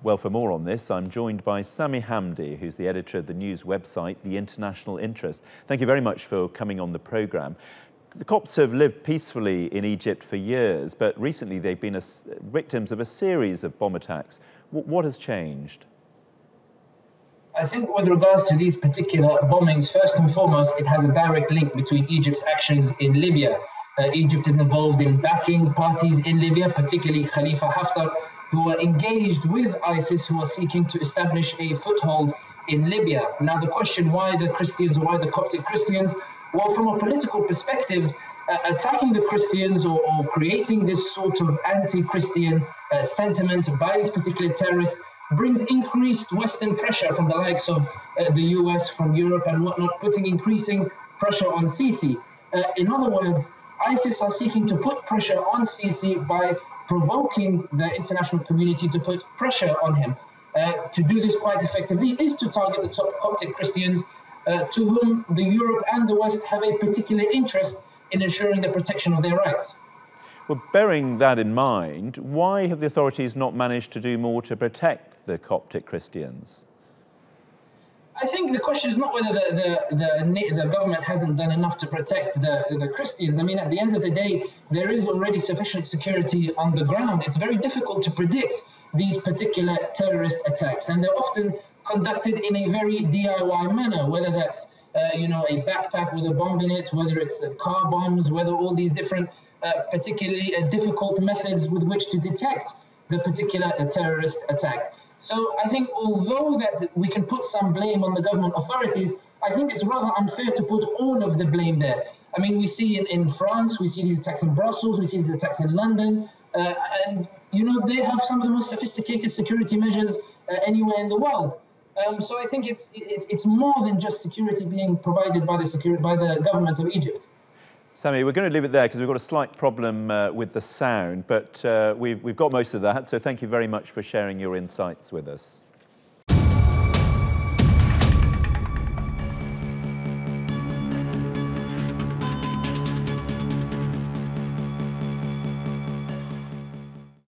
Well, for more on this, I'm joined by Sami Hamdi, who's the editor of the news website, The International Interest. Thank you very much for coming on the programme. The Copts have lived peacefully in Egypt for years, but recently they've been victims of a series of bomb attacks. What has changed? I think with regards to these particular bombings, first and foremost, it has a direct link between Egypt's actions in Libya. Egypt is involved in backing parties in Libya, particularly Khalifa Haftar, who are engaged with ISIS, who are seeking to establish a foothold in Libya. Now, the question, why the Christians, or why the Coptic Christians? Well, from a political perspective, attacking the Christians or creating this sort of anti-Christian sentiment by these particular terrorists brings increased Western pressure from the likes of the US, from Europe and whatnot, putting increasing pressure on Sisi. In other words, ISIS are seeking to put pressure on Sisi by provoking the international community to put pressure on him. To do this quite effectively is to target the top Coptic Christians, to whom the Europe and the West have a particular interest in ensuring the protection of their rights. Well, bearing that in mind, why have the authorities not managed to do more to protect the Coptic Christians? I think the question is not whether the government hasn't done enough to protect the Christians. I mean, at the end of the day, there is already sufficient security on the ground. It's very difficult to predict these particular terrorist attacks, and they're often conducted in a very DIY manner, whether that's a backpack with a bomb in it, whether it's car bombs, whether all these different particularly difficult methods with which to detect the particular terrorist attack. So I think although that we can put some blame on the government authorities, I think it's rather unfair to put all of the blame there. I mean, we see in France, we see these attacks in Brussels, we see these attacks in London, and they have some of the most sophisticated security measures anywhere in the world. So I think it's more than just security being provided by the government of Egypt. Sami, we're going to leave it there because we've got a slight problem with the sound, but we've got most of that, so thank you very much for sharing your insights with us.